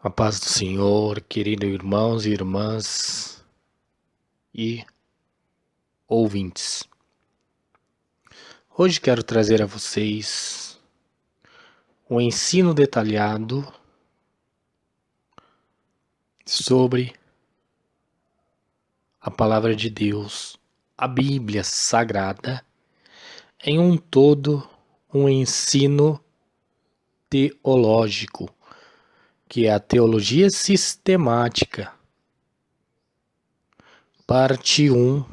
A paz do Senhor, queridos irmãos e irmãs e ouvintes. Hoje quero trazer a vocês um ensino detalhado sobre a Palavra de Deus, a Bíblia Sagrada, em um todo, um ensino teológico, que é a teologia sistemática. Parte 1,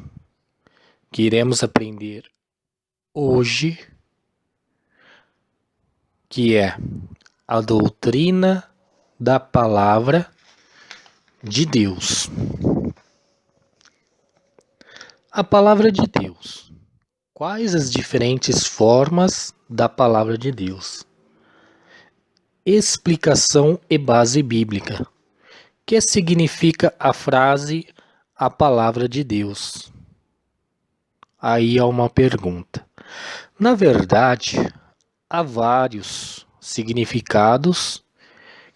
que iremos aprender hoje, que é a doutrina da Palavra de Deus. A Palavra de Deus. Quais as diferentes formas da Palavra de Deus? Explicação e base bíblica. Que significa a frase a Palavra de Deus? Aí há uma pergunta. Na verdade, há vários significados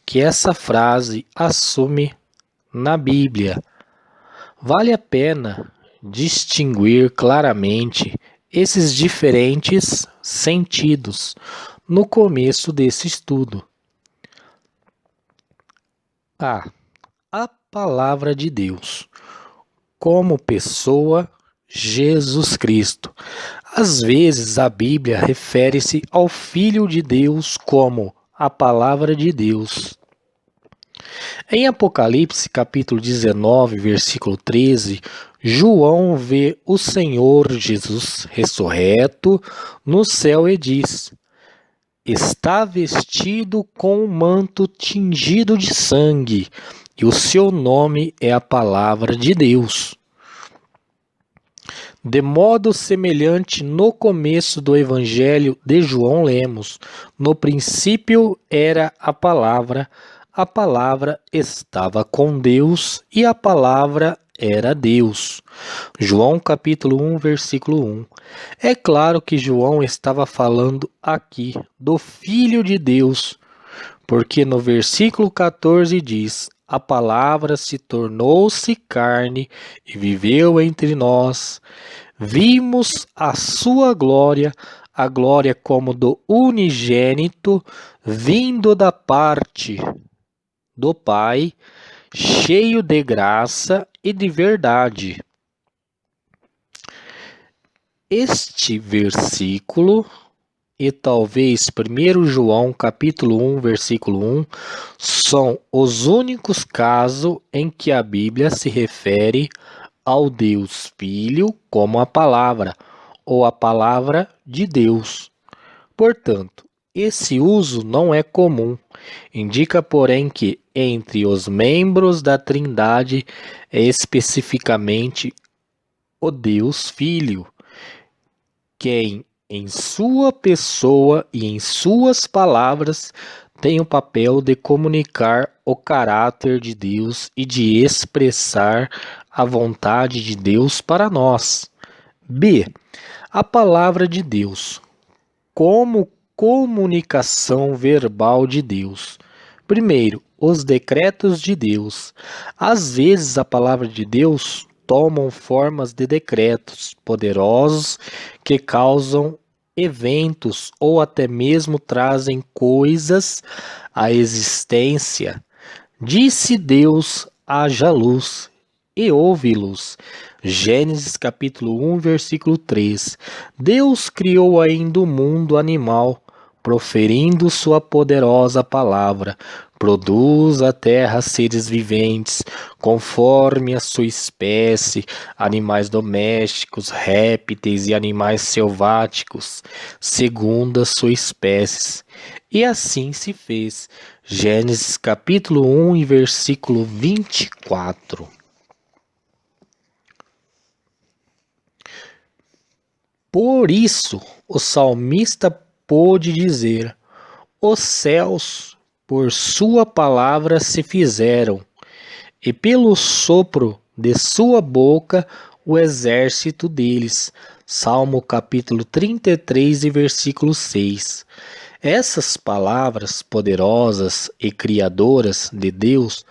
que essa frase assume na Bíblia. Vale a pena distinguir claramente esses diferentes sentidos no começo desse estudo. A Palavra de Deus, como pessoa, Jesus Cristo. Às vezes a Bíblia refere-se ao Filho de Deus como a Palavra de Deus. Em Apocalipse, capítulo 19, versículo 13, João vê o Senhor Jesus ressurreto no céu e diz: está vestido com um manto tingido de sangue, e o seu nome é a Palavra de Deus. De modo semelhante, no começo do Evangelho de João lemos: no princípio era a palavra estava com Deus e a palavra era Deus. João capítulo 1, versículo 1. É claro que João estava falando aqui do Filho de Deus, porque no versículo 14 diz: a palavra se tornou-se carne e viveu entre nós. Vimos a sua glória, a glória como do unigênito, vindo da parte do Pai, cheio de graça e de verdade. Este versículo e talvez 1 João capítulo 1, versículo 1, são os únicos casos em que a Bíblia se refere ao Deus Filho como a palavra, ou a palavra de Deus. Portanto, esse uso não é comum. Indica, porém, que entre os membros da Trindade é especificamente o Deus Filho, quem em sua pessoa e em suas palavras tem o papel de comunicar o caráter de Deus e de expressar a vontade de Deus para nós. B. A palavra de Deus como comunicação verbal de Deus. Primeiro, os decretos de Deus. Às vezes a palavra de Deus tomam formas de decretos poderosos que causam eventos ou até mesmo trazem coisas à existência. Disse Deus: haja luz, e houve luz. Gênesis capítulo 1, versículo 3. Deus criou ainda o mundo animal, proferindo sua poderosa palavra. Produz a terra seres viventes, conforme a sua espécie, animais domésticos, répteis e animais selváticos, segundo a sua espécie. E assim se fez. Gênesis capítulo 1 e versículo 24. Por isso, o salmista pôde dizer: os céus, por sua palavra, se fizeram, e pelo sopro de sua boca, o exército deles. Salmo capítulo 33 e versículo 6. Essas palavras poderosas e criadoras de Deus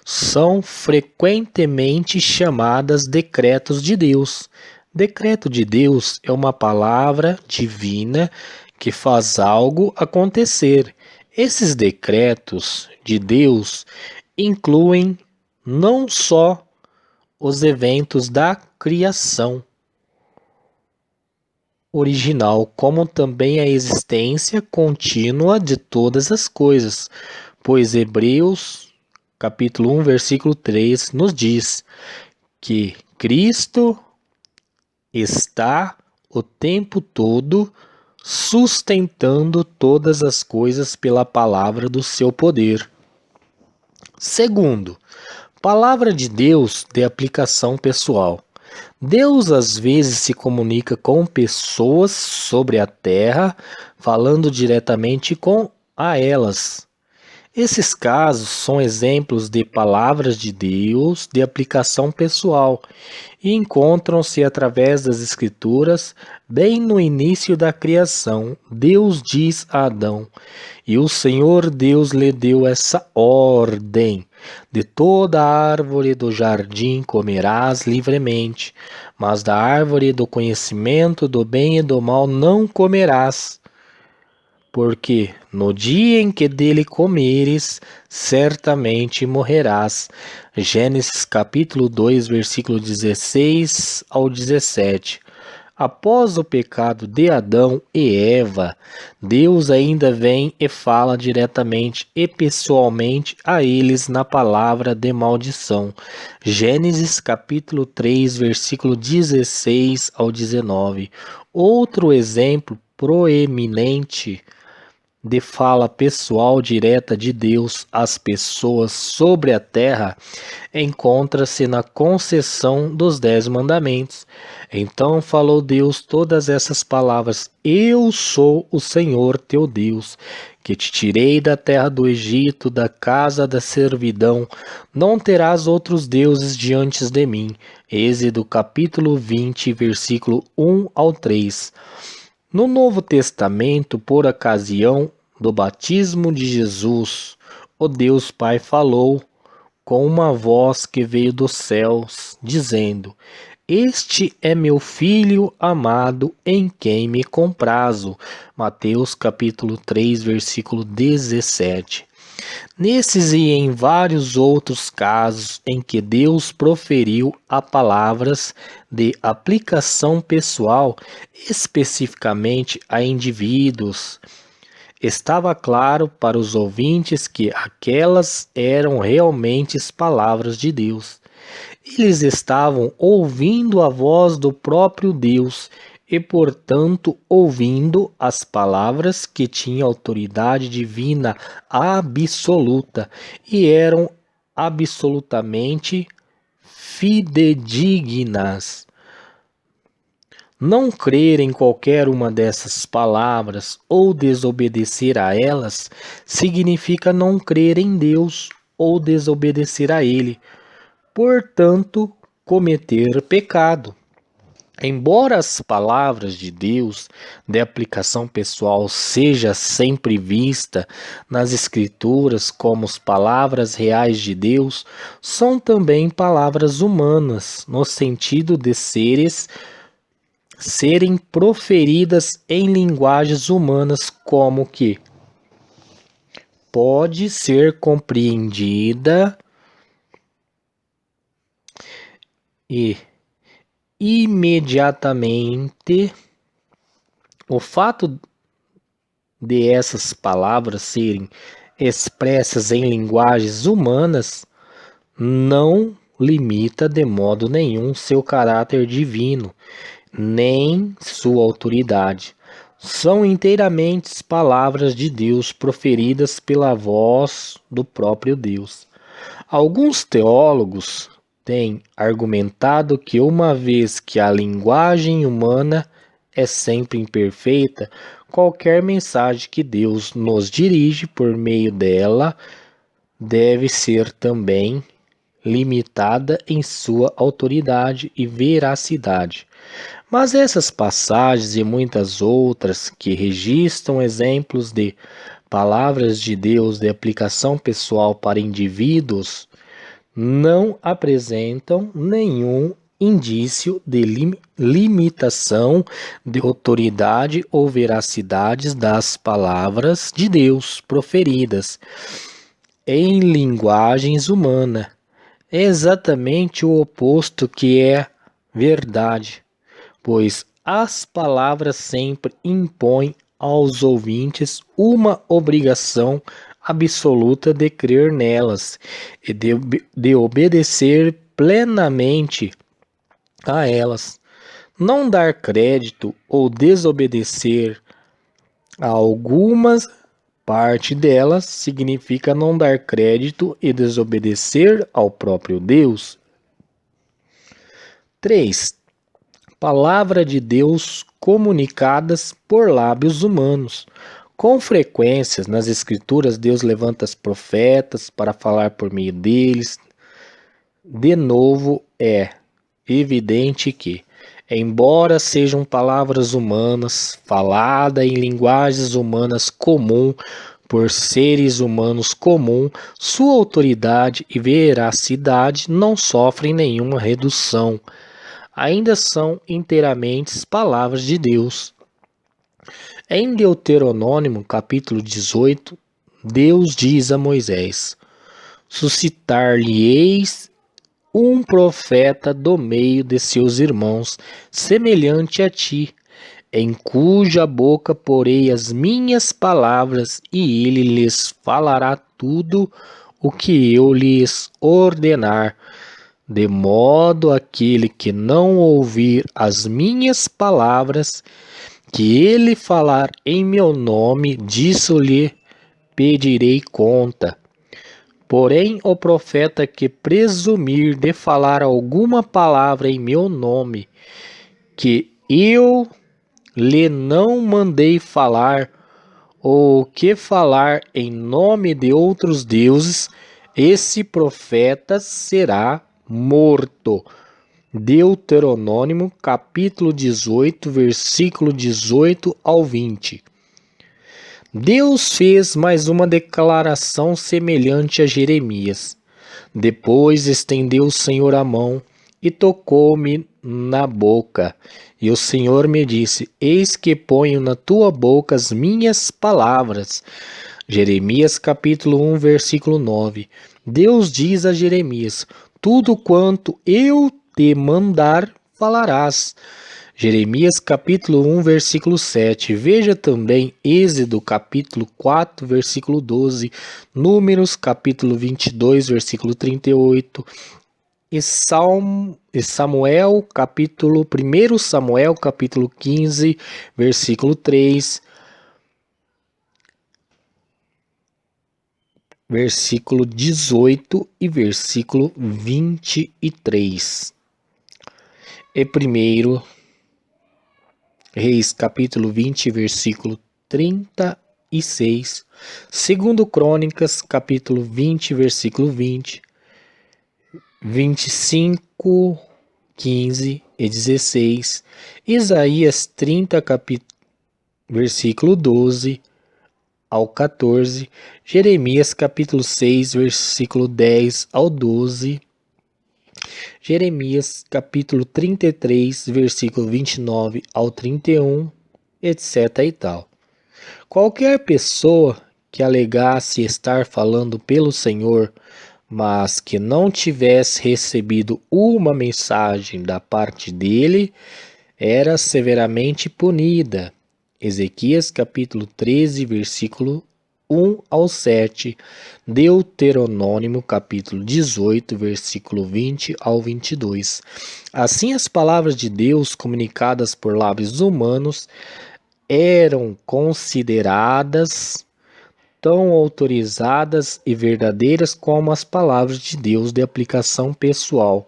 são frequentemente chamadas decretos de Deus. Decreto de Deus é uma palavra divina que faz algo acontecer. Esses decretos de Deus incluem não só os eventos da criação original, como também a existência contínua de todas as coisas, pois Hebreus, capítulo 1, versículo 3, nos diz que Cristo está o tempo todo sustentando todas as coisas pela palavra do seu poder. Segundo, palavra de Deus de aplicação pessoal. Deus às vezes se comunica com pessoas sobre a terra, falando diretamente com a elas. Esses casos são exemplos de palavras de Deus de aplicação pessoal e encontram-se através das Escrituras bem no início da criação. Deus diz a Adão, e o Senhor Deus lhe deu essa ordem: de toda árvore do jardim comerás livremente, mas da árvore do conhecimento do bem e do mal não comerás. Porque no dia em que dele comeres, certamente morrerás. Gênesis capítulo 2, versículo 16 ao 17. Após o pecado de Adão e Eva, Deus ainda vem e fala diretamente e pessoalmente a eles na palavra de maldição. Gênesis capítulo 3, versículo 16 ao 19. Outro exemplo proeminente de fala pessoal direta de Deus às pessoas sobre a terra encontra-se na concessão dos 10 mandamentos. Então falou Deus todas essas palavras: Eu sou o Senhor teu Deus, que te tirei da terra do Egito, da casa da servidão. Não terás outros deuses diante de mim. Êxodo capítulo 20, versículo 1 ao 3. No Novo Testamento, por ocasião do batismo de Jesus, o Deus Pai falou com uma voz que veio dos céus, dizendo: Este é meu Filho amado, em quem me comprazo. Mateus capítulo 3, versículo 17. Nesses e em vários outros casos em que Deus proferiu a palavras de aplicação pessoal, especificamente a indivíduos, estava claro para os ouvintes que aquelas eram realmente as palavras de Deus. Eles estavam ouvindo a voz do próprio Deus e, portanto, ouvindo as palavras que tinham autoridade divina absoluta e eram absolutamente fidedignas. Não crer em qualquer uma dessas palavras ou desobedecer a elas significa não crer em Deus ou desobedecer a Ele, portanto, cometer pecado. Embora as palavras de Deus de aplicação pessoal seja sempre vista nas Escrituras como as palavras reais de Deus, são também palavras humanas, no sentido de serem proferidas em linguagens humanas, como que pode ser compreendida e imediatamente. O fato de essas palavras serem expressas em linguagens humanas não limita de modo nenhum seu caráter divino, nem sua autoridade. São inteiramente palavras de Deus proferidas pela voz do próprio Deus. Alguns teólogos têm argumentado que, uma vez que a linguagem humana é sempre imperfeita, qualquer mensagem que Deus nos dirige por meio dela deve ser também limitada em sua autoridade e veracidade. Mas essas passagens e muitas outras que registram exemplos de palavras de Deus de aplicação pessoal para indivíduos não apresentam nenhum indício de limitação de autoridade ou veracidade das palavras de Deus proferidas em linguagens humanas. É exatamente o oposto que é verdade, pois as palavras sempre impõem aos ouvintes uma obrigação absoluta de crer nelas e de obedecer plenamente a elas. Não dar crédito ou desobedecer a algumas parte delas significa não dar crédito e desobedecer ao próprio Deus. 3. Palavra de Deus comunicadas por lábios humanos. Com frequência, nas Escrituras, Deus levanta profetas para falar por meio deles. De novo, é evidente que, embora sejam palavras humanas, faladas em linguagens humanas comum, por seres humanos comum, sua autoridade e veracidade não sofrem nenhuma redução. Ainda são inteiramente palavras de Deus. Em Deuteronômio, capítulo 18, Deus diz a Moisés: suscitar-lhe-eis um profeta do meio de seus irmãos, semelhante a ti, em cuja boca porei as minhas palavras, e ele lhes falará tudo o que eu lhes ordenar. De modo aquele que não ouvir as minhas palavras, que ele falar em meu nome, disso lhe pedirei conta. Porém, o profeta que presumir de falar alguma palavra em meu nome, que eu lhe não mandei falar, ou que falar em nome de outros deuses, esse profeta será morto. Deuteronômio, capítulo 18, versículo 18 ao 20. Deus fez mais uma declaração semelhante a Jeremias. Depois estendeu o Senhor a mão e tocou-me na boca. E o Senhor me disse: eis que ponho na tua boca as minhas palavras. Jeremias capítulo 1, versículo 9. Deus diz a Jeremias: tudo quanto eu te mandar, falarás. Jeremias capítulo 1, versículo 7. Veja também Êxodo capítulo 4, versículo 12, Números capítulo 22, versículo 38, e Samuel capítulo 1 Samuel capítulo 15, versículo 3, versículo 18 e versículo 23. E 1 Reis capítulo 20, versículo 36, segundo Crônicas capítulo 20, versículo 20, 25, 15 e 16, Isaías 30, versículo 12 ao 14, Jeremias capítulo 6, versículo 10 ao 12, Jeremias capítulo 33, versículo 29 ao 31, etc. e tal. Qualquer pessoa que alegasse estar falando pelo Senhor, mas que não tivesse recebido uma mensagem da parte dele, era severamente punida. Ezequias capítulo 13, versículo 1 ao 7, Deuteronômio capítulo 18, versículo 20 ao 22. Assim, as palavras de Deus comunicadas por lábios humanos eram consideradas tão autorizadas e verdadeiras como as palavras de Deus de aplicação pessoal.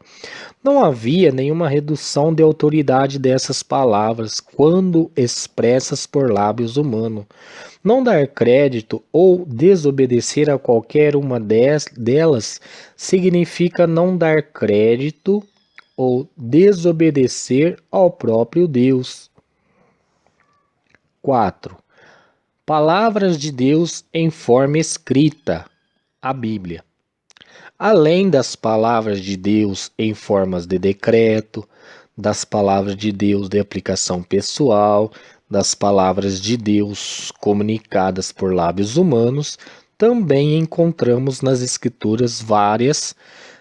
Não havia nenhuma redução de autoridade dessas palavras quando expressas por lábios humanos. Não dar crédito ou desobedecer a qualquer uma delas significa não dar crédito ou desobedecer ao próprio Deus. 4. Palavras de Deus em forma escrita, a Bíblia. Além das palavras de Deus em formas de decreto, das palavras de Deus de aplicação pessoal, das palavras de Deus comunicadas por lábios humanos, também encontramos nas Escrituras várias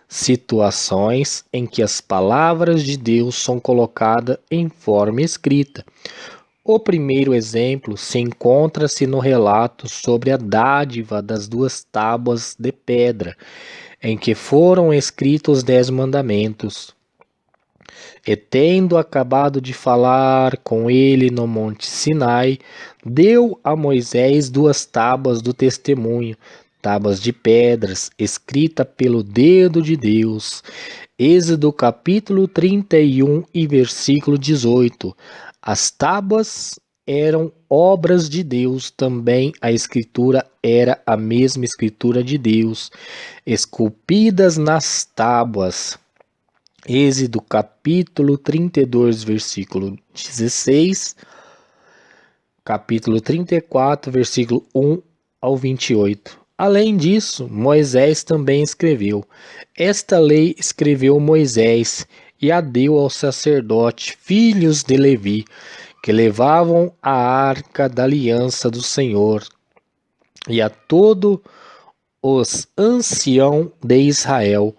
situações em que as palavras de Deus são colocadas em forma escrita. O primeiro exemplo se encontra-se no relato sobre a dádiva das 2 tábuas de pedra, em que foram escritos os 10 mandamentos. E tendo acabado de falar com ele no monte Sinai, deu a Moisés 2 tábuas do testemunho, tábuas de pedras, escrita pelo dedo de Deus. Êxodo capítulo 31 e versículo 18. As tábuas eram obras de Deus, também a escritura era a mesma escritura de Deus, esculpidas nas tábuas. Êxodo capítulo 32, versículo 16, capítulo 34, versículo 1 ao 28. Além disso, Moisés também escreveu. Esta lei escreveu Moisés e a deu aos sacerdotes, filhos de Levi, que levavam a arca da aliança do Senhor, e a todos os anciãos de Israel.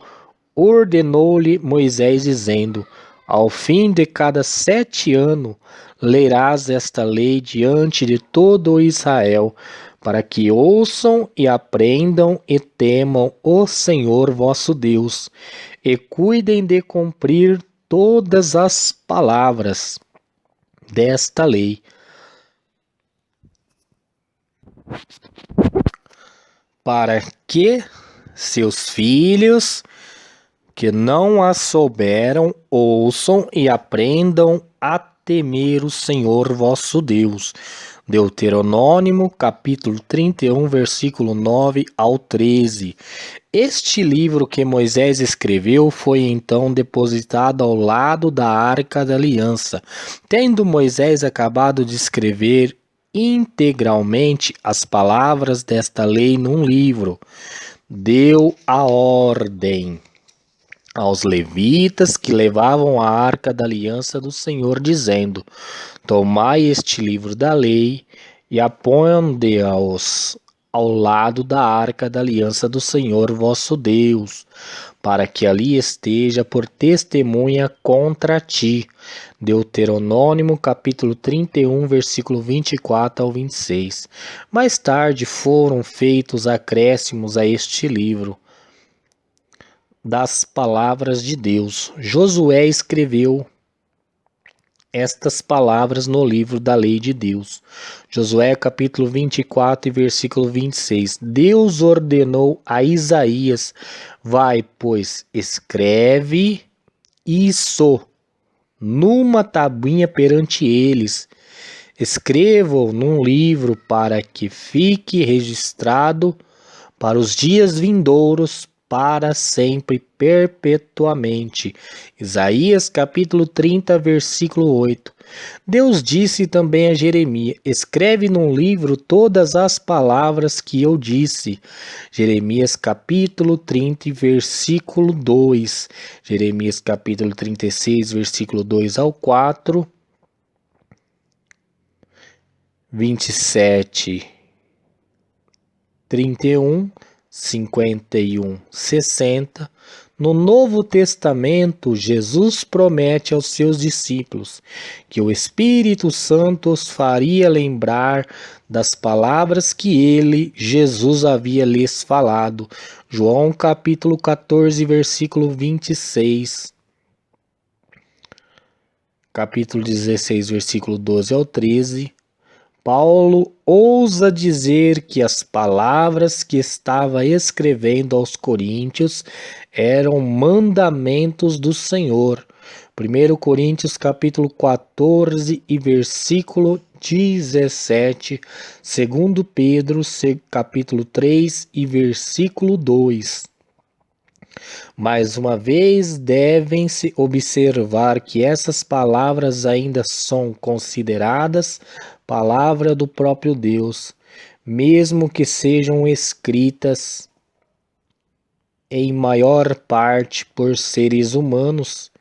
Ordenou-lhe Moisés, dizendo: ao fim de cada 7 anos, lerás esta lei diante de todo o Israel, para que ouçam e aprendam e temam o Senhor vosso Deus, e cuidem de cumprir todas as palavras desta lei, para que seus filhos que não as souberam ouçam e aprendam a temer o Senhor vosso Deus. Deuteronômio capítulo 31, versículo 9 ao 13. Este livro que Moisés escreveu foi então depositado ao lado da Arca da Aliança. Tendo Moisés acabado de escrever integralmente as palavras desta lei num livro, deu a ordem aos levitas que levavam a arca da aliança do Senhor, dizendo: tomai este livro da lei e aponde-os ao lado da arca da aliança do Senhor vosso Deus, para que ali esteja por testemunha contra ti. Deuteronômio capítulo 31, versículo 24 ao 26. Mais tarde foram feitos acréscimos a este livro das palavras de Deus. Josué escreveu estas palavras no livro da lei de Deus. Josué capítulo 24 e versículo 26. Deus ordenou a Isaías: vai, pois, escreve isso numa tabuinha perante eles. Escreva-o num livro para que fique registrado para os dias vindouros, para sempre, perpetuamente. Isaías capítulo 30, versículo 8. Deus disse também a Jeremias: escreve num livro todas as palavras que eu disse. Jeremias capítulo 30, versículo 2. Jeremias capítulo 36, versículo 2 ao 4. 27, 31, 51, 60. No Novo Testamento, Jesus promete aos seus discípulos que o Espírito Santo os faria lembrar das palavras que ele, Jesus, havia lhes falado. João capítulo 14, versículo 26. Capítulo 16, versículo 12 ao 13. Paulo ousa dizer que as palavras que estava escrevendo aos coríntios eram mandamentos do Senhor. 1 Coríntios capítulo 14 e versículo 17. 2 Pedro capítulo 3 e versículo 2. Mais uma vez, devem-se observar que essas palavras ainda são consideradas palavra do próprio Deus, mesmo que sejam escritas em maior parte por seres humanos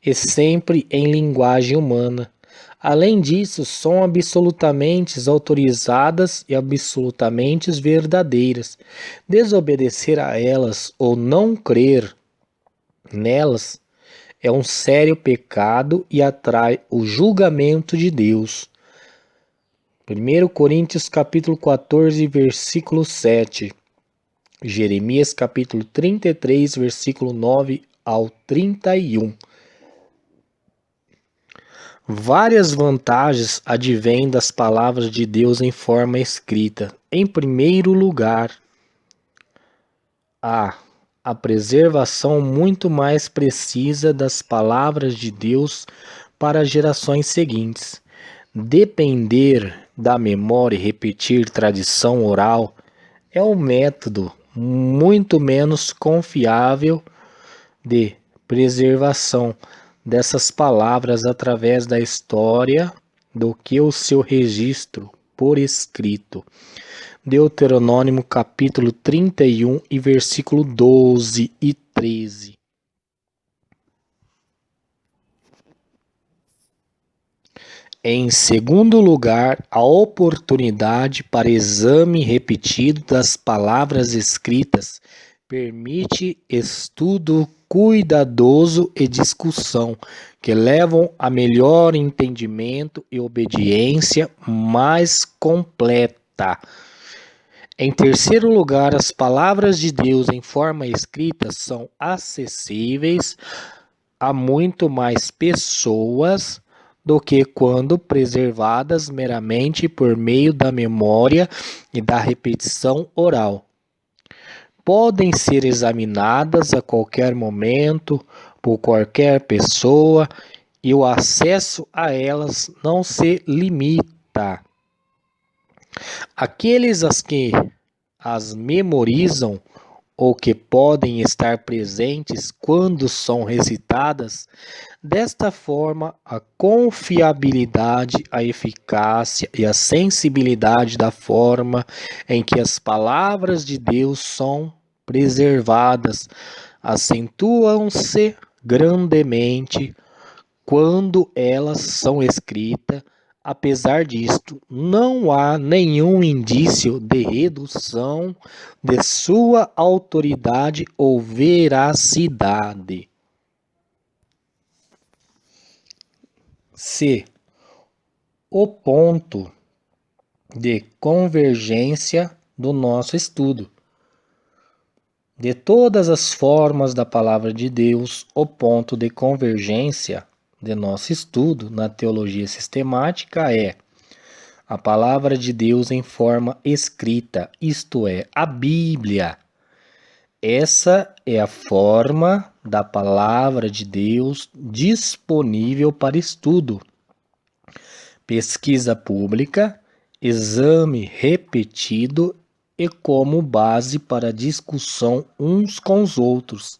e sempre em linguagem humana. Além disso, são absolutamente autorizadas e absolutamente verdadeiras. Desobedecer a elas ou não crer nelas é um sério pecado e atrai o julgamento de Deus. 1 Coríntios capítulo 14, versículo 7. Jeremias capítulo 33, versículo 9 ao 31. Várias vantagens advêm das palavras de Deus em forma escrita. Em primeiro lugar, a preservação muito mais precisa das palavras de Deus para as gerações seguintes. Depender da memória e repetir tradição oral é um método muito menos confiável de preservação dessas palavras através da história do que o seu registro por escrito. Deuteronômio capítulo 31 e versículo 12 e 13. Em segundo lugar, a oportunidade para exame repetido das palavras escritas permite estudo cuidadoso e discussão, que levam a melhor entendimento e obediência mais completa. Em terceiro lugar, as palavras de Deus em forma escrita são acessíveis a muito mais pessoas do que quando preservadas meramente por meio da memória e da repetição oral. Podem ser examinadas a qualquer momento por qualquer pessoa e o acesso a elas não se limita. Aqueles que as memorizam ou que podem estar presentes quando são recitadas, desta forma a confiabilidade, a eficácia e a sensibilidade da forma em que as palavras de Deus são preservadas acentuam-se grandemente quando elas são escritas. Apesar disto, não há nenhum indício de redução de sua autoridade ou veracidade. C. O ponto de convergência do nosso estudo. De todas as formas da palavra de Deus, o ponto de convergência de nosso estudo na teologia sistemática é a palavra de Deus em forma escrita, isto é, a Bíblia. Essa é a forma da palavra de Deus disponível para estudo, pesquisa pública, exame repetido e como base para discussão uns com os outros.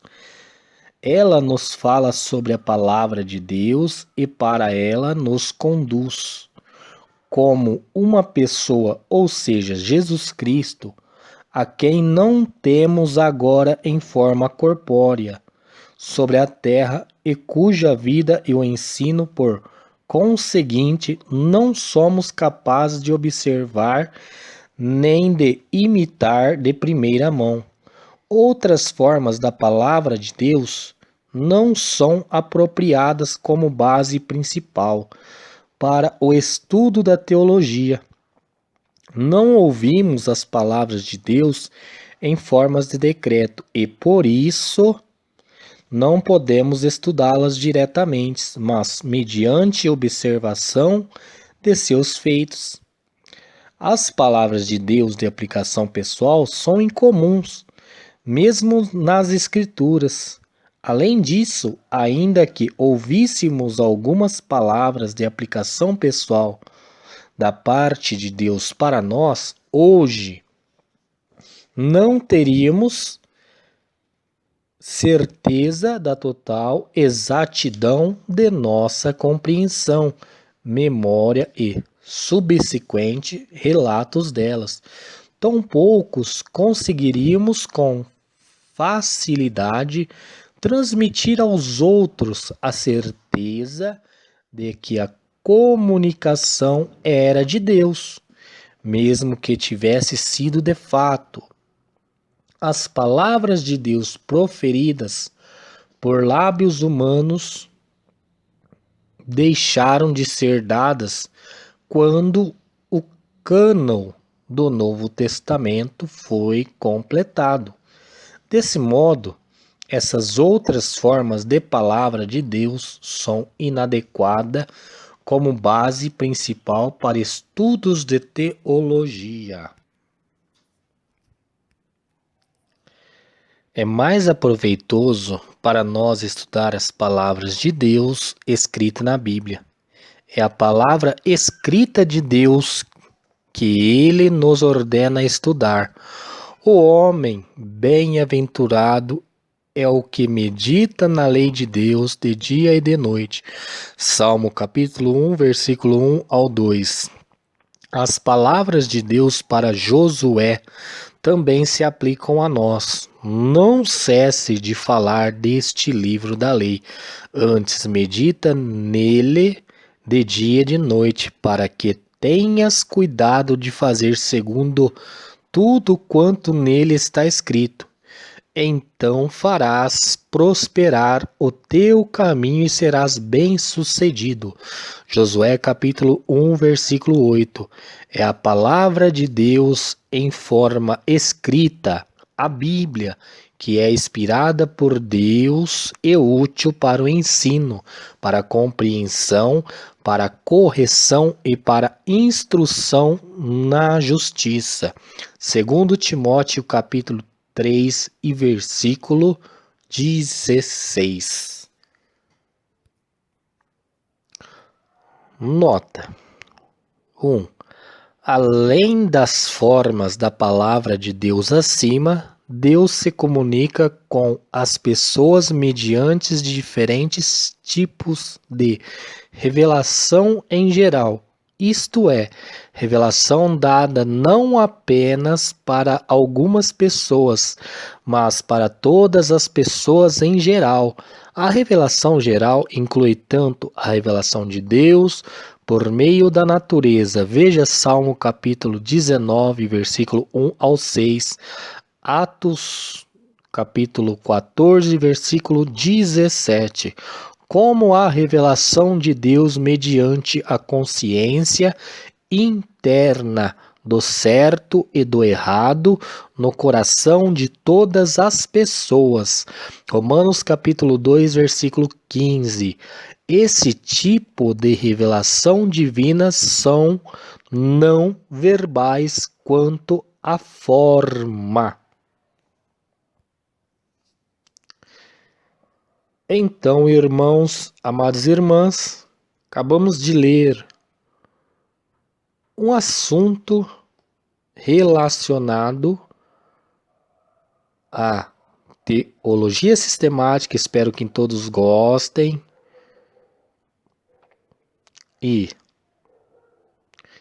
Ela nos fala sobre a palavra de Deus e para ela nos conduz. Como uma pessoa, ou seja, Jesus Cristo, a quem não temos agora em forma corpórea, sobre a terra e cuja vida eu ensino por conseguinte não somos capazes de observar nem de imitar de primeira mão. Outras formas da palavra de Deus não são apropriadas como base principal para o estudo da teologia. Não ouvimos as palavras de Deus em formas de decreto e, por isso, não podemos estudá-las diretamente, mas mediante observação de seus feitos. As palavras de Deus de aplicação pessoal são incomuns, mesmo nas Escrituras. Além disso, ainda que ouvíssemos algumas palavras de aplicação pessoal da parte de Deus para nós, hoje, não teríamos certeza da total exatidão de nossa compreensão, memória e subsequente relatos delas. Tão poucos conseguiríamos com facilidade transmitir aos outros a certeza de que a comunicação era de Deus, mesmo que tivesse sido de fato. As palavras de Deus proferidas por lábios humanos deixaram de ser dadas quando o cânon do Novo Testamento foi completado. Desse modo, essas outras formas de palavra de Deus são inadequadas como base principal para estudos de teologia. É mais aproveitoso para nós estudar as palavras de Deus escritas na Bíblia. É a palavra escrita de Deus que ele nos ordena estudar. O homem bem-aventurado é o que medita na lei de Deus de dia e de noite. Salmo capítulo 1, versículo 1 ao 2. As palavras de Deus para Josué também se aplicam a nós. Não cesse de falar deste livro da lei. Antes medita nele de dia e de noite, para que tenhas cuidado de fazer segundo tudo quanto nele está escrito. Então farás prosperar o teu caminho e serás bem-sucedido. Josué capítulo 1, versículo 8. É a palavra de Deus em forma escrita, a Bíblia, que é inspirada por Deus e útil para o ensino, para a compreensão, para a correção e para a instrução na justiça. Segundo Timóteo capítulo 3 e versículo 16. Nota 1. Além das formas da palavra de Deus acima, Deus se comunica com as pessoas mediante diferentes tipos de revelação em geral. Isto é, revelação dada não apenas para algumas pessoas, mas para todas as pessoas em geral. A revelação geral inclui tanto a revelação de Deus por meio da natureza. Veja Salmo capítulo 19, versículo 1 ao 6, Atos capítulo 14, versículo 17. Como a revelação de Deus mediante a consciência interna do certo e do errado no coração de todas as pessoas. Romanos capítulo 2, versículo 15. Esse tipo de revelação divina são não verbais quanto à forma. Então, irmãos, amadas irmãs, acabamos de ler um assunto relacionado à teologia sistemática. Espero que todos gostem. E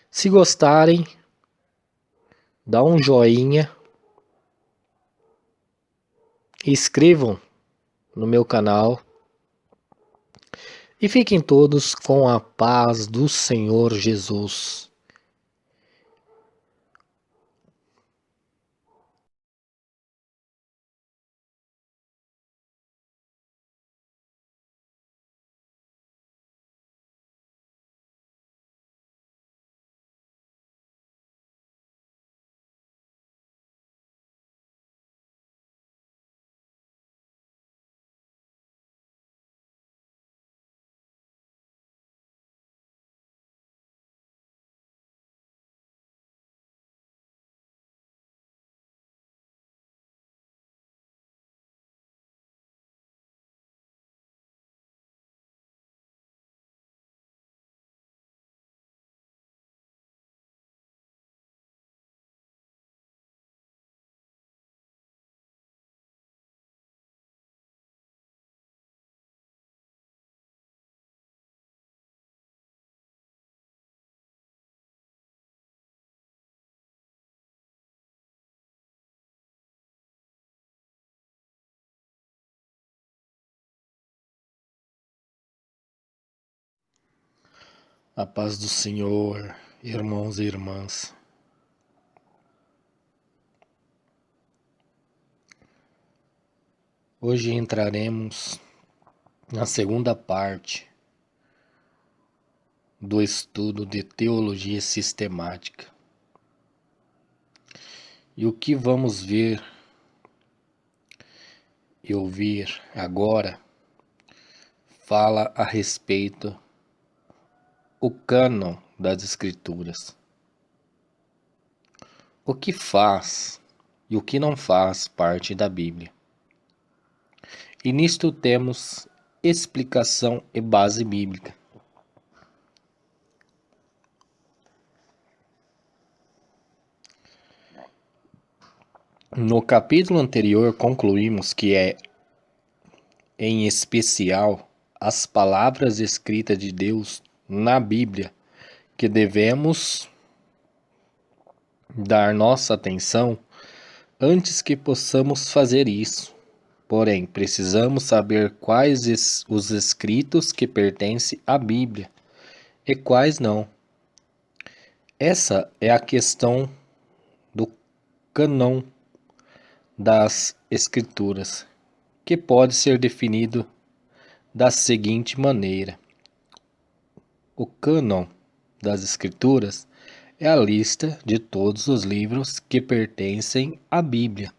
se gostarem, dá um joinha, inscrevam no meu canal e fiquem todos com a paz do Senhor Jesus. A paz do Senhor, irmãos e irmãs. Hoje entraremos na segunda parte do estudo de teologia sistemática. E o que vamos ver e ouvir agora fala a respeito do cânon das Escrituras. O que faz e o que não faz parte da Bíblia. E nisto temos explicação e base bíblica. No capítulo anterior concluímos que em especial, as palavras escritas de Deus na Bíblia que devemos dar nossa atenção antes que possamos fazer isso. Porém, precisamos saber quais os escritos que pertencem à Bíblia e quais não. Essa é a questão do cânon das Escrituras, que pode ser definido da seguinte maneira: o cânon das Escrituras é a lista de todos os livros que pertencem à Bíblia.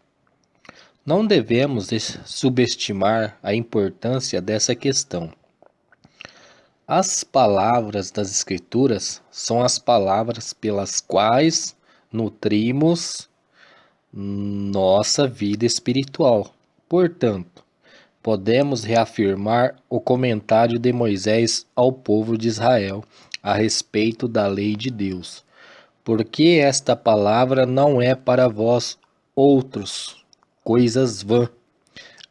Não devemos subestimar a importância dessa questão. As palavras das Escrituras são as palavras pelas quais nutrimos nossa vida espiritual. Portanto, podemos reafirmar o comentário de Moisés ao povo de Israel a respeito da lei de Deus. Porque esta palavra não é para vós outros coisas vãs,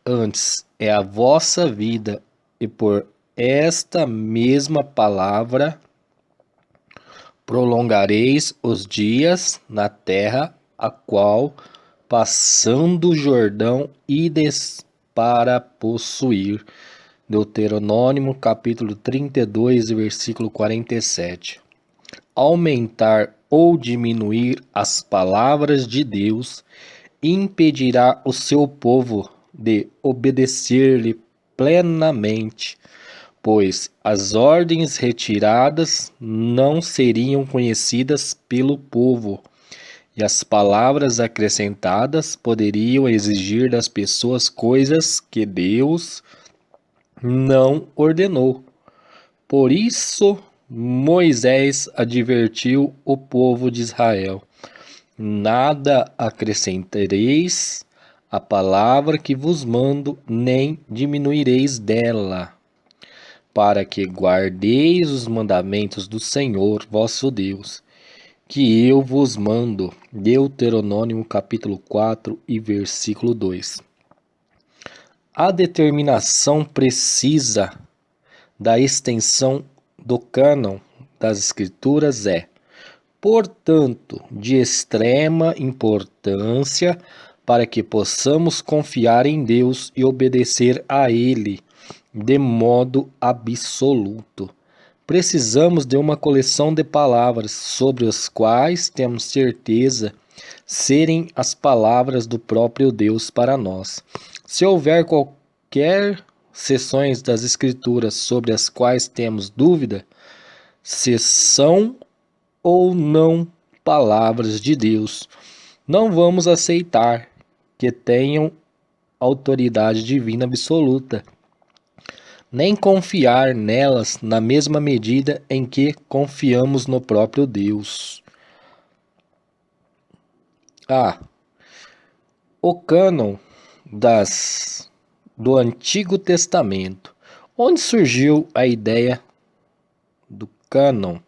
antes é a vossa vida, e por esta mesma palavra prolongareis os dias na terra a qual passando o Jordão ides para possuir. Deuteronômio capítulo 32, versículo 47. Aumentar ou diminuir as palavras de Deus impedirá o seu povo de obedecer-lhe plenamente, pois as ordens retiradas não seriam conhecidas pelo povo, e as palavras acrescentadas poderiam exigir das pessoas coisas que Deus não ordenou. Por isso, Moisés advertiu o povo de Israel: nada acrescentareis à palavra que vos mando, nem diminuireis dela, para que guardeis os mandamentos do Senhor vosso Deus, que eu vos mando. Deuteronômio capítulo 4 e versículo 2. A determinação precisa da extensão do cânon das Escrituras é, portanto, de extrema importância para que possamos confiar em Deus e obedecer a Ele de modo absoluto. Precisamos de uma coleção de palavras sobre as quais temos certeza serem as palavras do próprio Deus para nós. Se houver qualquer seções das Escrituras sobre as quais temos dúvida, se são ou não palavras de Deus, não vamos aceitar que tenham autoridade divina absoluta, nem confiar nelas na mesma medida em que confiamos no próprio Deus. O cânon do Antigo Testamento. Onde surgiu a ideia do cânon?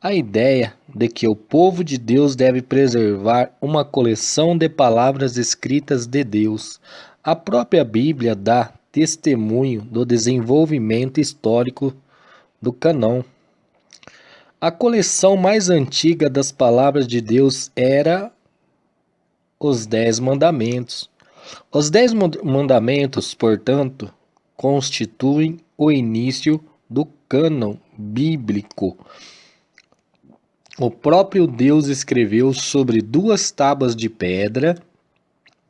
A ideia de que o povo de Deus deve preservar uma coleção de palavras escritas de Deus. A própria Bíblia dá testemunho do desenvolvimento histórico do cânon. A coleção mais antiga das palavras de Deus era os 10 Mandamentos. Os 10 Mandamentos, portanto, constituem o início do cânon bíblico. O próprio Deus escreveu sobre 2 tábuas de pedra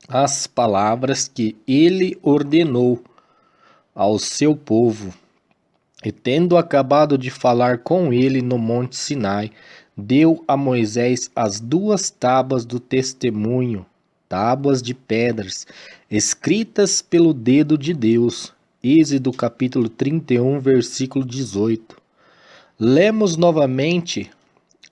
as palavras que ele ordenou ao seu povo. E tendo acabado de falar com ele no monte Sinai, deu a Moisés as 2 tábuas do testemunho, tábuas de pedras, escritas pelo dedo de Deus. Êxodo capítulo 31, versículo 18. Lemos novamente: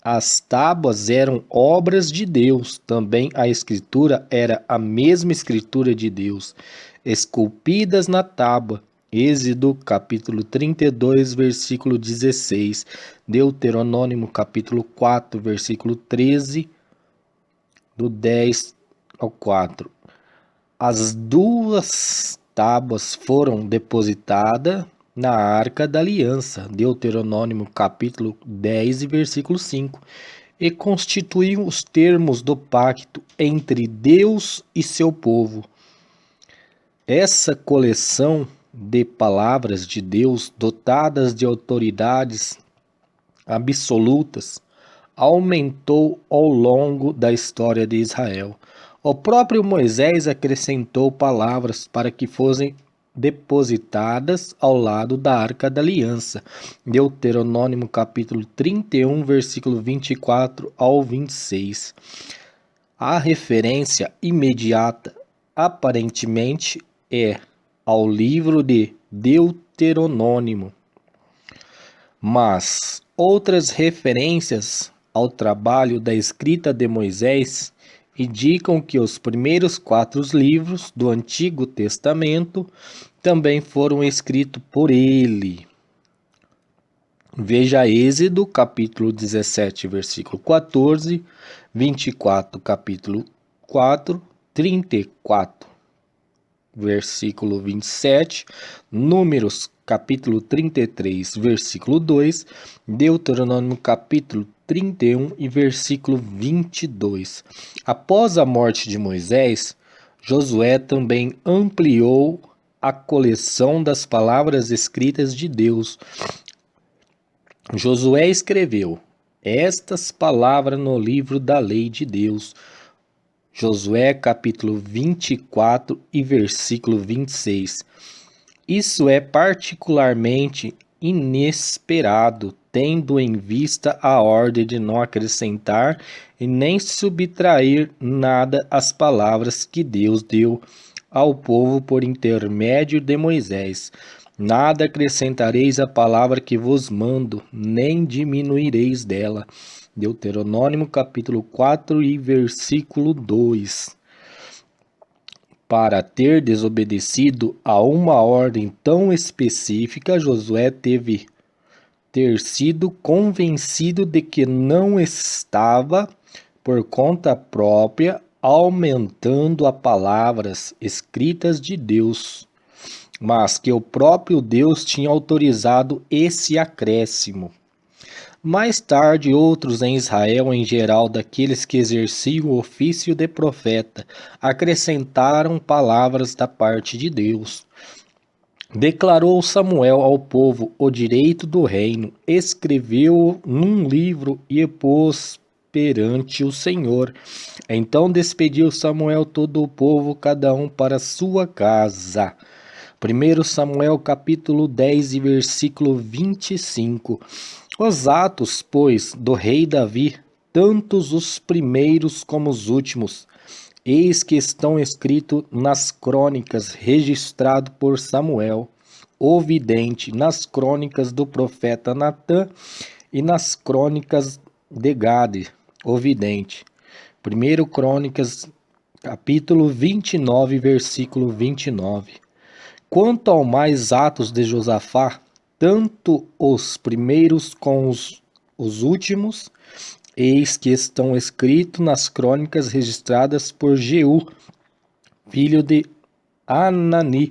as tábuas eram obras de Deus, também a escritura era a mesma escritura de Deus, esculpidas na tábua. Êxodo capítulo 32, versículo 16, Deuteronômio capítulo 4, versículo 13, do 10 ao 4. As 2 tábuas foram depositadas na Arca da Aliança, Deuteronômio capítulo 10 e versículo 5, e constituíam os termos do pacto entre Deus e seu povo. Essa coleção de palavras de Deus, dotadas de autoridades absolutas, aumentou ao longo da história de Israel. O próprio Moisés acrescentou palavras para que fossem depositadas ao lado da Arca da Aliança. Deuteronômio capítulo 31, versículo 24 ao 26. A referência imediata, aparentemente, é ao livro de Deuteronômio, mas outras referências ao trabalho da escrita de Moisés indicam que os primeiros 4 livros do Antigo Testamento também foram escritos por ele. Veja Êxodo, capítulo 17, versículo 14, 24, capítulo 4, 34, versículo 27, Números, capítulo 33, versículo 2, Deuteronômio, capítulo 31 e versículo 22. Após a morte de Moisés, Josué também ampliou a coleção das palavras escritas de Deus. Josué escreveu estas palavras no livro da lei de Deus. Josué capítulo 24 e versículo 26. Isso é particularmente inesperado, tendo em vista a ordem de não acrescentar e nem subtrair nada às palavras que Deus deu ao povo por intermédio de Moisés. Nada acrescentareis à palavra que vos mando, nem diminuireis dela. Deuteronômio capítulo 4 e versículo 2. Para ter desobedecido a uma ordem tão específica, Josué deve ter sido convencido de que não estava, por conta própria, aumentando as palavras escritas de Deus, mas que o próprio Deus tinha autorizado esse acréscimo. Mais tarde, outros em Israel, em geral daqueles que exerciam o ofício de profeta, acrescentaram palavras da parte de Deus. Declarou Samuel ao povo o direito do reino, escreveu num livro e pôs perante o Senhor. Então despediu Samuel todo o povo, cada um para sua casa. 1 Samuel capítulo 10 e versículo 25. Os atos, pois, do rei Davi, tantos os primeiros como os últimos, eis que estão escritos nas crônicas, registrado por Samuel, o vidente, nas crônicas do profeta Natã e nas crônicas de Gade, o vidente. 1 Crônicas, capítulo 29, versículo 29. Quanto ao mais atos de Josafá, tanto os primeiros como os últimos, eis que estão escritos nas crônicas registradas por Jeú, filho de Anani,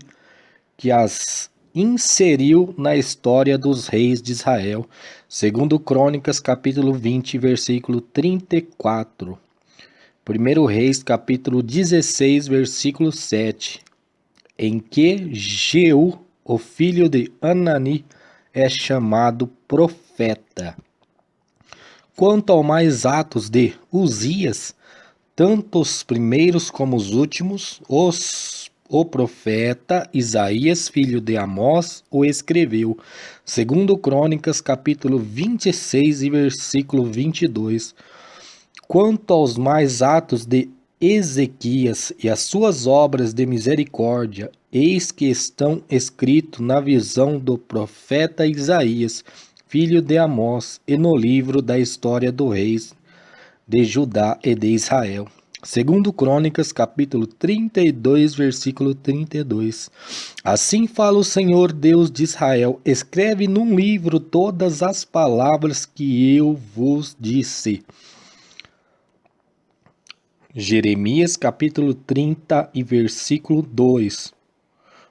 que as inseriu na história dos reis de Israel. 2 Crônicas, capítulo 20, versículo 34. 1 Reis, capítulo 16, versículo 7. Em que Jeú, o filho de Anani, é chamado profeta. Quanto ao mais atos de Uzias, tanto os primeiros como os últimos, o profeta Isaías, filho de Amós, o escreveu. Segundo Crônicas, capítulo 26 e versículo 22. Quanto aos mais atos de Ezequias e as suas obras de misericórdia, eis que estão escritos na visão do profeta Isaías, filho de Amós, e no livro da história dos reis de Judá e de Israel. Segundo Crônicas, capítulo 32, versículo 32. Assim fala o Senhor Deus de Israel: escreve num livro todas as palavras que eu vos disse. Jeremias, capítulo 30 e versículo 2.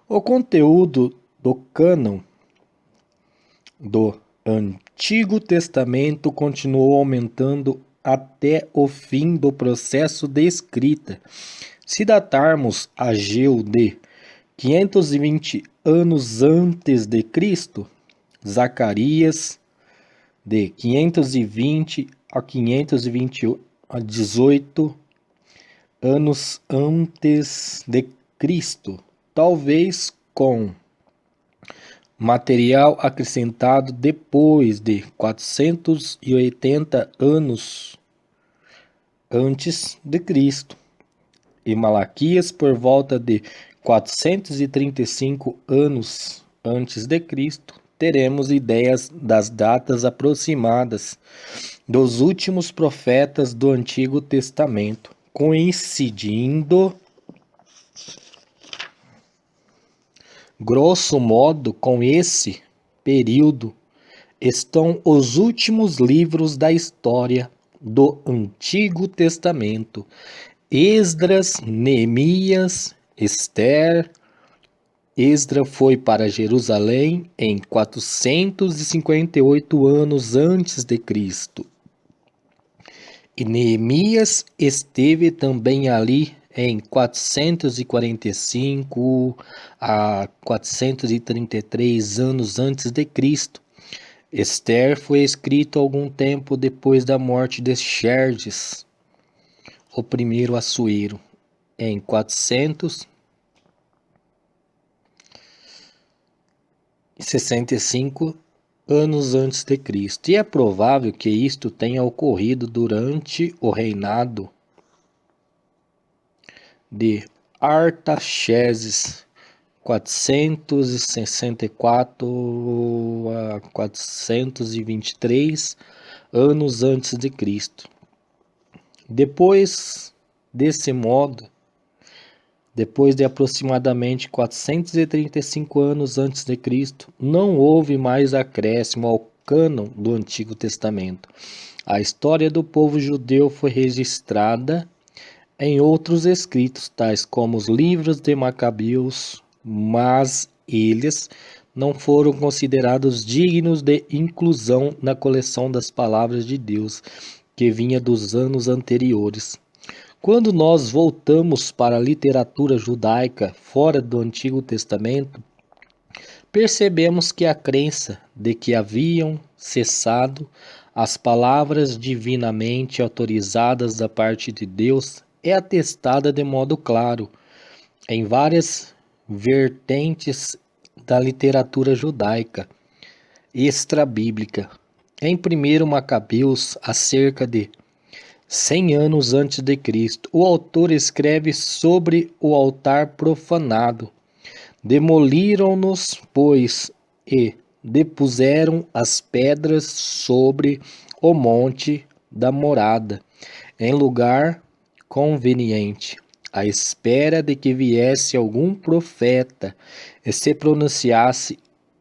O conteúdo do cânon do Antigo Testamento continuou aumentando até o fim do processo de escrita. Se datarmos Ageu de 520 anos antes de Cristo, Zacarias de 520 a 518 anos antes de Cristo, talvez com material acrescentado depois de 480 anos antes de Cristo, e Malaquias por volta de 435 anos antes de Cristo, teremos ideias das datas aproximadas dos últimos profetas do Antigo Testamento, coincidindo grosso modo com esse período estão os últimos livros da história do Antigo Testamento: Esdras, Neemias, Ester. Esdras foi para Jerusalém em 458 anos antes de Cristo. E Neemias esteve também ali em 445 a 433 anos antes de Cristo. Ester foi escrito algum tempo depois da morte de Xerxes, o primeiro Assuero, em 465 anos antes de Cristo. E é provável que isto tenha ocorrido durante o reinado de Artaxerxes, 464 a 423 anos antes de Cristo. Depois desse modo, depois de aproximadamente 435 anos antes de Cristo, não houve mais acréscimo ao cânon do Antigo Testamento. A história do povo judeu foi registrada em outros escritos, tais como os livros de Macabeus, mas eles não foram considerados dignos de inclusão na coleção das palavras de Deus, que vinha dos anos anteriores. Quando nós voltamos para a literatura judaica fora do Antigo Testamento, percebemos que a crença de que haviam cessado as palavras divinamente autorizadas da parte de Deus é atestada de modo claro em várias vertentes da literatura judaica extra-bíblica. Em 1 Macabeus, há cerca de 100 anos antes de Cristo, o autor escreve sobre o altar profanado. Demoliram-nos, pois, e depuseram as pedras sobre o monte da morada, em lugar conveniente, à espera de que viesse algum profeta e se pronunciasse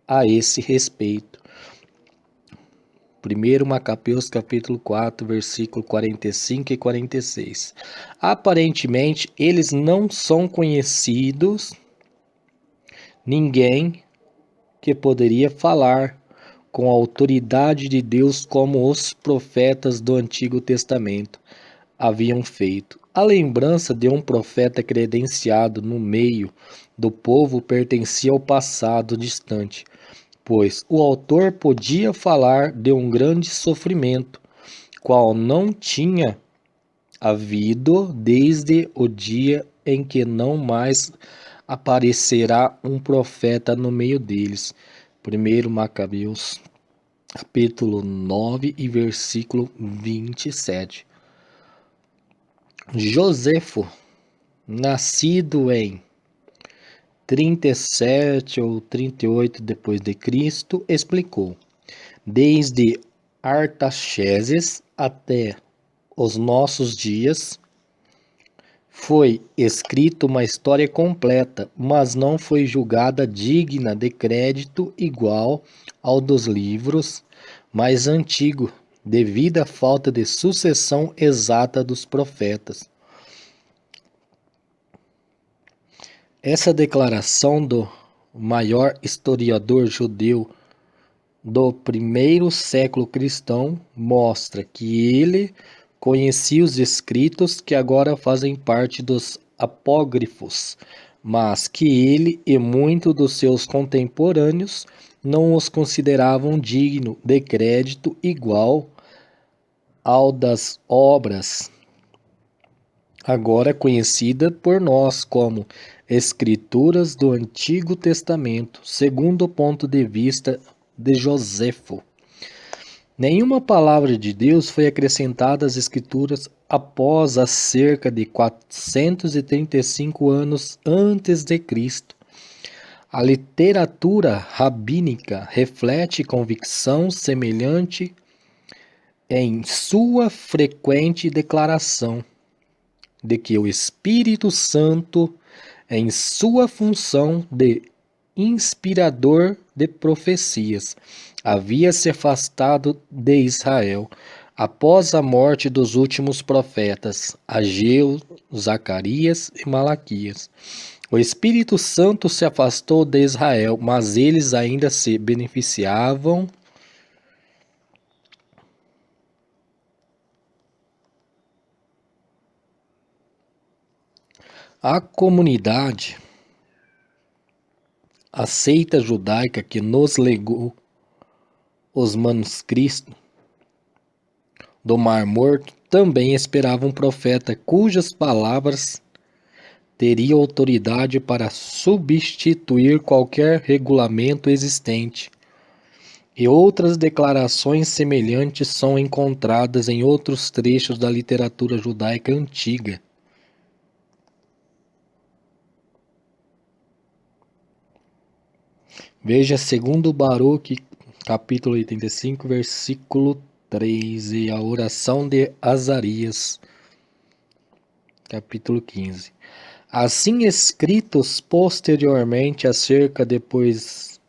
a esse respeito. 1 Macabeus capítulo 4, versículo 45 e 46. Aparentemente, eles não são conhecidos ninguém que poderia falar com a autoridade de Deus como os profetas do Antigo Testamento haviam feito. A lembrança de um profeta credenciado no meio do povo pertencia ao passado distante. pois o autor podia falar de um grande sofrimento, qual não tinha havido desde o dia em que não mais aparecerá um profeta no meio deles. 1 Macabeus, capítulo 9 e versículo 27. Josefo, nascido em 37 ou 38 depois de Cristo, explicou: desde Artaxerxes até os nossos dias, foi escrita uma história completa, mas não foi julgada digna de crédito igual ao dos livros mais antigos, devido à falta de sucessão exata dos profetas. Essa declaração do maior historiador judeu do primeiro século cristão mostra que ele conhecia os escritos que agora fazem parte dos apócrifos, mas que ele e muitos dos seus contemporâneos não os consideravam dignos de crédito igual ao das obras agora conhecida por nós como Escrituras do Antigo Testamento, segundo o ponto de vista de Josefo. Nenhuma palavra de Deus foi acrescentada às Escrituras após a cerca de 435 anos antes de Cristo. A literatura rabínica reflete convicção semelhante em sua frequente declaração de que o Espírito Santo, em sua função de inspirador de profecias, havia se afastado de Israel após a morte dos últimos profetas, Ageu, Zacarias e Malaquias. O Espírito Santo se afastou de Israel, mas eles ainda se beneficiavam a comunidade, a seita judaica que nos legou os manuscritos do Mar Morto, também esperava um profeta cujas palavras teriam autoridade para substituir qualquer regulamento existente. E outras declarações semelhantes são encontradas em outros trechos da literatura judaica antiga. Veja segundo Baruque, capítulo 85, versículo 3, e a oração de Azarias, capítulo 15. Assim escritos posteriormente acerca depois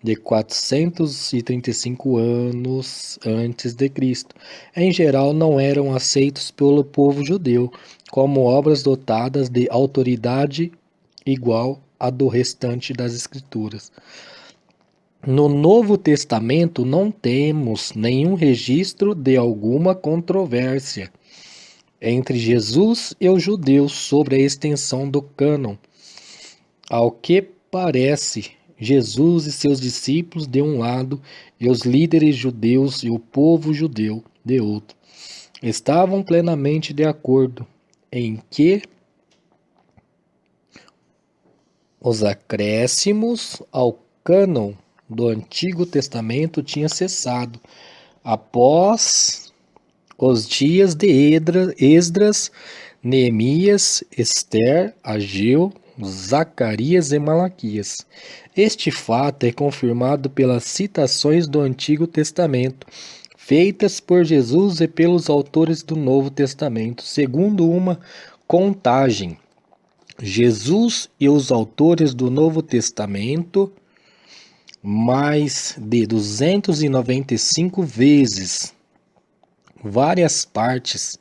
de 435 anos antes de Cristo, em geral não eram aceitos pelo povo judeu como obras dotadas de autoridade igual à do restante das Escrituras. No Novo Testamento não temos nenhum registro de alguma controvérsia entre Jesus e os judeus sobre a extensão do cânon. Ao que parece, Jesus e seus discípulos de um lado e os líderes judeus e o povo judeu de outro estavam plenamente de acordo em que os acréscimos ao cânon do Antigo Testamento tinham cessado após os dias de Esdras, Neemias, Ester, Ageu, Zacarias e Malaquias. Este fato é confirmado pelas citações do Antigo Testamento, feitas por Jesus e pelos autores do Novo Testamento, segundo uma contagem. Jesus e os autores do Novo Testamento mais de 295 vezes várias partes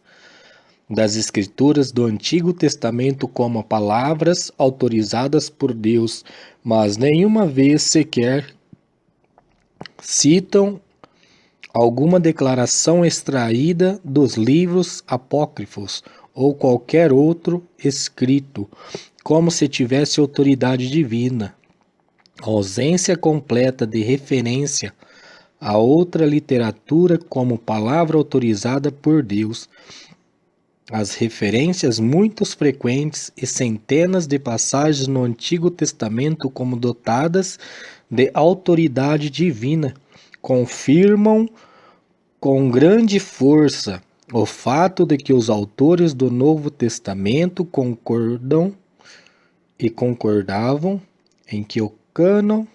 das Escrituras do Antigo Testamento como palavras autorizadas por Deus, mas nenhuma vez sequer citam alguma declaração extraída dos livros apócrifos ou qualquer outro escrito, como se tivesse autoridade divina. A ausência completa de referência a outra literatura como palavra autorizada por Deus. As referências muito frequentes e centenas de passagens no Antigo Testamento como dotadas de autoridade divina confirmam com grande força o fato de que os autores do Novo Testamento concordavam em que o cânon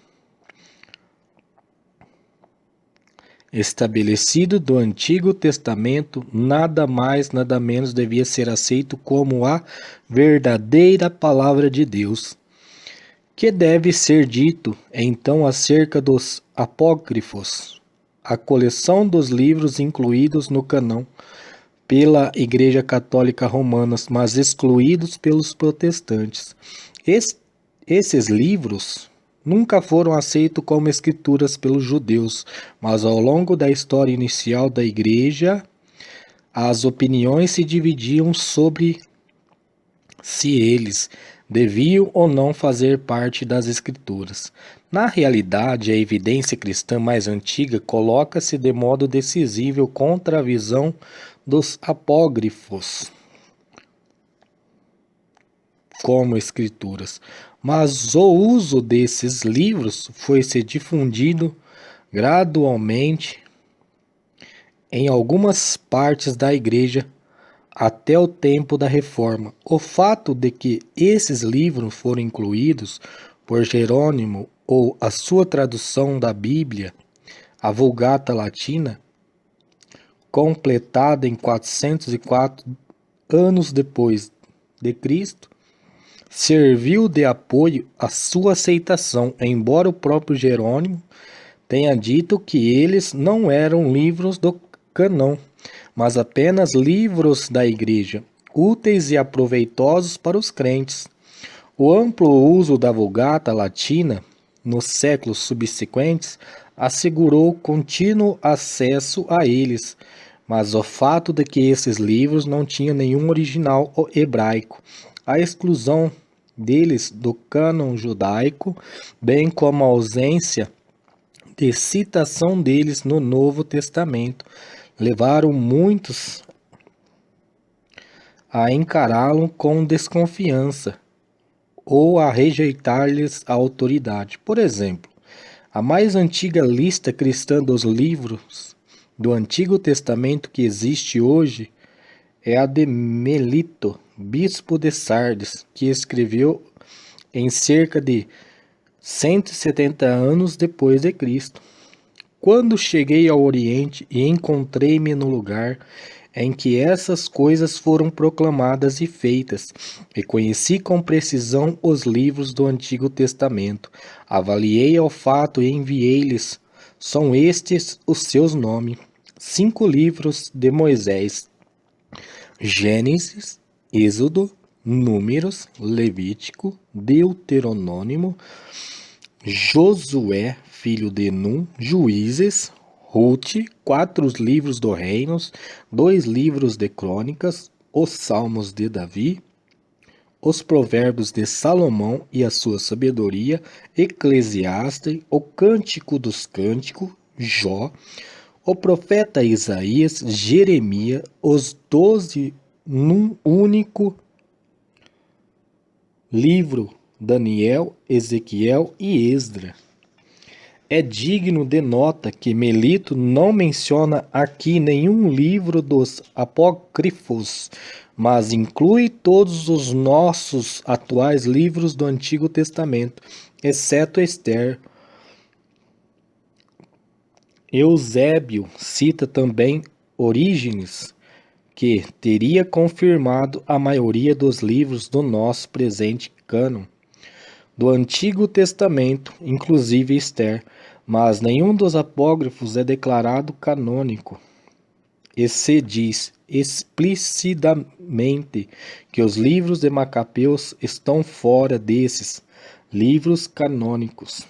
estabelecido do Antigo Testamento nada mais, nada menos devia ser aceito como a verdadeira palavra de Deus. Que deve ser dito, então, acerca dos apócrifos, a coleção dos livros incluídos no cânon pela Igreja Católica Romana, mas excluídos pelos protestantes. Esses livros nunca foram aceitos como escrituras pelos judeus, mas ao longo da história inicial da Igreja, as opiniões se dividiam sobre se eles deviam ou não fazer parte das Escrituras. Na realidade, a evidência cristã mais antiga coloca-se de modo decisivo contra a visão dos apócrifos como escrituras, mas o uso desses livros foi se difundindo gradualmente em algumas partes da Igreja até o tempo da Reforma. O fato de que esses livros foram incluídos por Jerônimo ou a sua tradução da Bíblia, a Vulgata Latina, completada em 404 anos depois de Cristo, serviu de apoio à sua aceitação, embora o próprio Jerônimo tenha dito que eles não eram livros do cânon, mas apenas livros da Igreja, úteis e aproveitosos para os crentes. O amplo uso da Vulgata Latina nos séculos subsequentes assegurou contínuo acesso a eles, mas o fato de que esses livros não tinham nenhum original hebraico, a exclusão deles do cânon judaico, bem como a ausência de citação deles no Novo Testamento, levaram muitos a encará-lo com desconfiança ou a rejeitar-lhes a autoridade. Por exemplo, a mais antiga lista cristã dos livros do Antigo Testamento que existe hoje é a de Melito, bispo de Sardes, que escreveu em cerca de 170 anos depois de Cristo. Quando cheguei ao Oriente e encontrei-me no lugar em que essas coisas foram proclamadas e feitas, e conheci com precisão os livros do Antigo Testamento, avaliei o fato e enviei-lhes, são estes os seus nomes, 5 livros de Moisés: Gênesis, Êxodo, Números, Levítico, Deuteronômio, Josué, filho de Num, Juízes, Ruth, 4 livros do Reinos, 2 livros de Crônicas, os Salmos de Davi, os Provérbios de Salomão e a sua sabedoria, Eclesiastes, o Cântico dos Cânticos, Jó, o profeta Isaías, Jeremias, os 12 num único livro, Daniel, Ezequiel e Esdras. É digno de nota que Melito não menciona aqui nenhum livro dos apócrifos, mas inclui todos os nossos atuais livros do Antigo Testamento, exceto Esther. Eusébio cita também Orígenes, que teria confirmado a maioria dos livros do nosso presente cânon do Antigo Testamento, inclusive Esther, mas nenhum dos apócrifos é declarado canônico. E se diz explicitamente que os livros de Macabeus estão fora desses livros canônicos.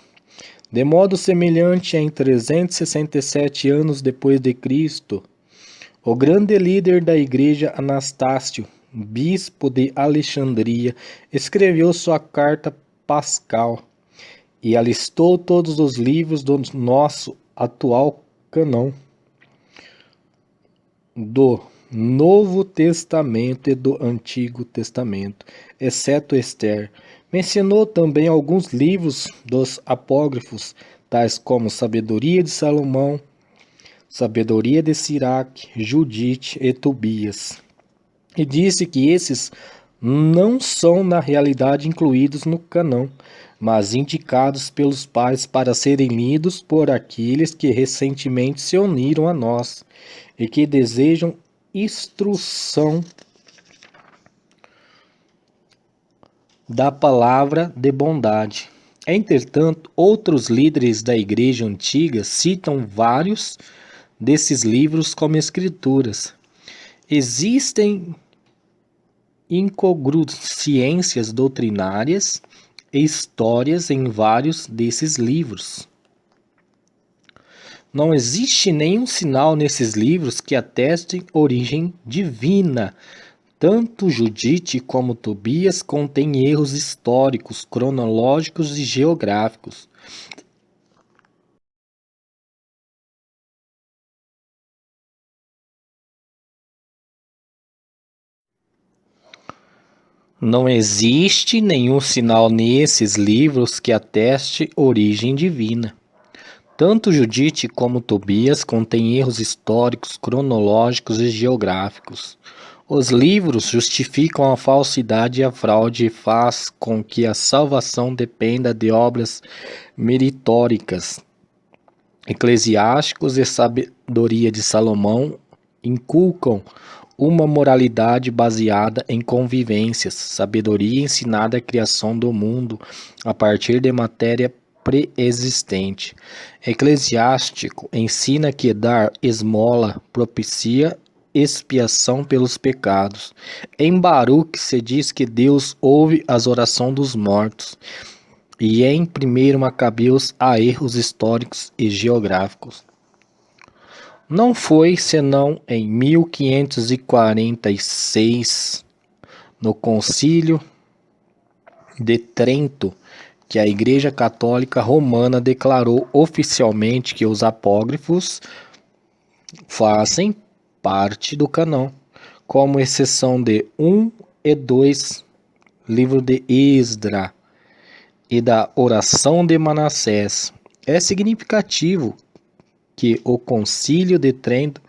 De modo semelhante, em 367 anos depois de Cristo, o grande líder da igreja Anastácio, bispo de Alexandria, escreveu sua carta pascal e alistou todos os livros do nosso atual cânon do Novo Testamento e do Antigo Testamento, exceto Esther. Mencionou também alguns livros dos apócrifos, tais como Sabedoria de Salomão, Sabedoria de Siraque, Judite e Tobias. E disse que esses não são na realidade incluídos no cânon, mas indicados pelos pais para serem lidos por aqueles que recentemente se uniram a nós e que desejam instrução da palavra de bondade. Entretanto, outros líderes da Igreja Antiga citam vários desses livros como escrituras. Existem incongruências doutrinárias e histórias em vários desses livros. Não existe nenhum sinal nesses livros que atestem origem divina. Tanto Judite como Tobias contêm erros históricos, cronológicos e geográficos. Não existe nenhum sinal nesses livros que ateste origem divina. Tanto Judite como Tobias contêm erros históricos, cronológicos e geográficos. Os livros justificam a falsidade e a fraude e faz com que a salvação dependa de obras meritóricas. Eclesiásticos e Sabedoria de Salomão inculcam uma moralidade baseada em convivências, sabedoria ensinada à criação do mundo a partir de matéria pré-existente. Eclesiástico ensina que dar esmola propicia expiação pelos pecados. Em Baruque se diz que Deus ouve as orações dos mortos. E em 1 Macabeus há erros históricos e geográficos. Não foi senão em 1546, no Concílio de Trento, que a Igreja Católica Romana declarou oficialmente que os apócrifos fazem parte do cânon, como exceção de 1 e 2, livro de Esdra e da oração de Manassés. É significativo que o Concílio de Trento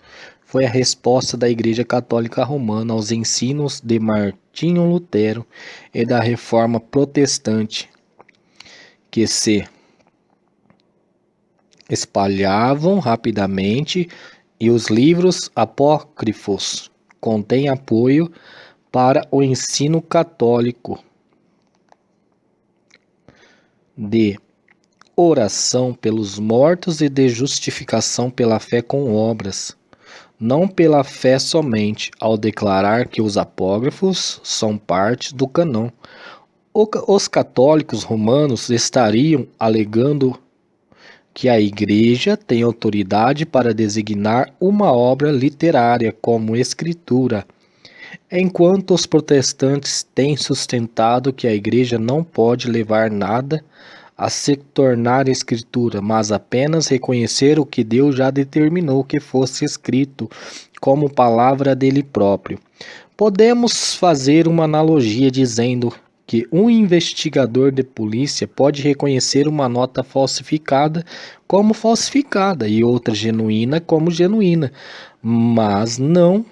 foi a resposta da Igreja Católica Romana aos ensinos de Martinho Lutero e da Reforma Protestante, que se espalhavam rapidamente, e os livros apócrifos contêm apoio para o ensino católico de oração pelos mortos e de justificação pela fé com obras, não pela fé somente, ao declarar que os apócrifos são parte do cânon. Os católicos romanos estariam alegando que a Igreja tem autoridade para designar uma obra literária como escritura, enquanto os protestantes têm sustentado que a Igreja não pode levar nada a se tornar escritura, mas apenas reconhecer o que Deus já determinou que fosse escrito como palavra dele próprio. Podemos fazer uma analogia dizendo que um investigador de polícia pode reconhecer uma nota falsificada como falsificada e outra genuína como genuína, mas não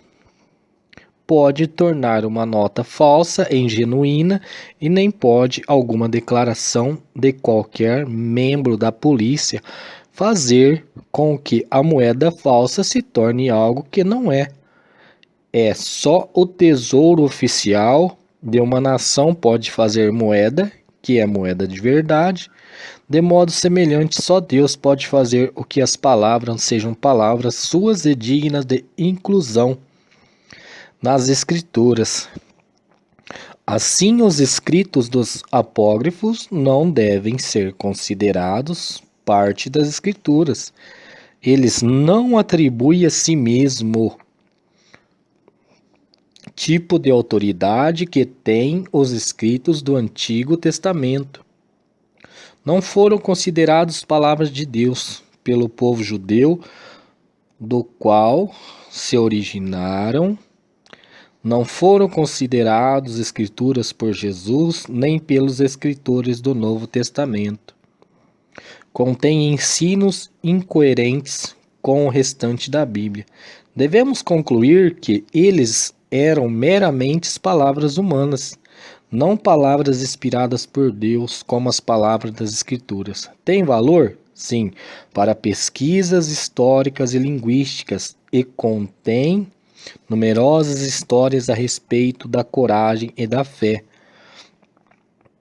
pode tornar uma nota falsa em genuína e nem pode alguma declaração de qualquer membro da polícia fazer com que a moeda falsa se torne algo que não é. É só o tesouro oficial de uma nação pode fazer moeda, que é moeda de verdade. De modo semelhante, só Deus pode fazer o que as palavras sejam palavras suas e dignas de inclusão nas Escrituras. Assim, os escritos dos apócrifos não devem ser considerados parte das Escrituras. Eles não atribuem a si mesmo tipo de autoridade que têm os escritos do Antigo Testamento. não foram considerados palavras de Deus pelo povo judeu, do qual se originaram, não foram considerados escrituras por Jesus, nem pelos escritores do Novo Testamento. Contém ensinos incoerentes com o restante da Bíblia. Devemos concluir que eles eram meramente palavras humanas, não palavras inspiradas por Deus, como as palavras das Escrituras. Tem valor? Sim, para pesquisas históricas e linguísticas, e contém numerosas histórias a respeito da coragem e da fé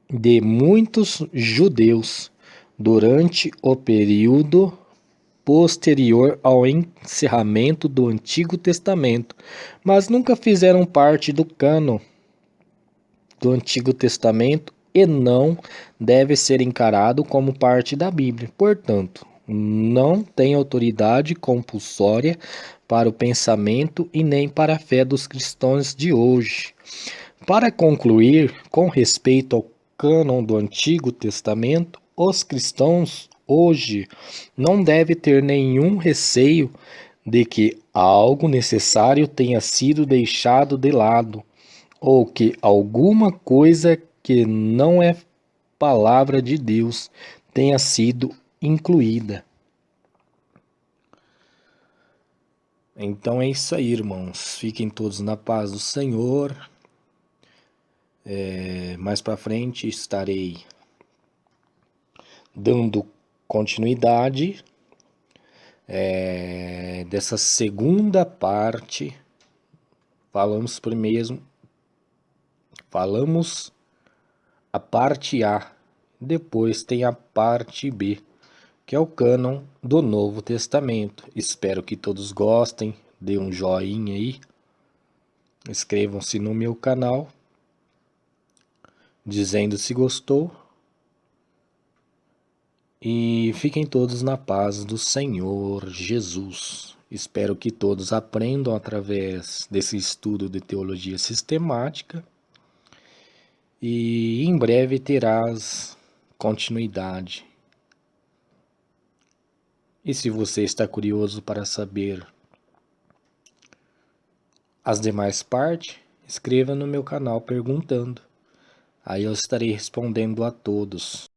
de muitos judeus durante o período posterior ao encerramento do Antigo Testamento, mas nunca fizeram parte do cânon do Antigo Testamento e não deve ser encarado como parte da Bíblia. Portanto, não tem autoridade compulsória para o pensamento e nem para a fé dos cristãos de hoje. Para concluir, com respeito ao cânon do Antigo Testamento, os cristãos hoje não devem ter nenhum receio de que algo necessário tenha sido deixado de lado, ou que alguma coisa que não é palavra de Deus tenha sido incluída. Então é isso aí, irmãos. Fiquem todos na paz do Senhor. Mais para frente estarei dando continuidade dessa segunda parte. Falamos a parte A, depois tem a parte B, que é o cânon do Novo Testamento. Espero que todos gostem, dê um joinha aí, inscrevam-se no meu canal, dizendo se gostou, e fiquem todos na paz do Senhor Jesus. Espero que todos aprendam através desse estudo de teologia sistemática, e em breve terás continuidade. E se você está curioso para saber as demais partes, escreva no meu canal perguntando. Aí eu estarei respondendo a todos.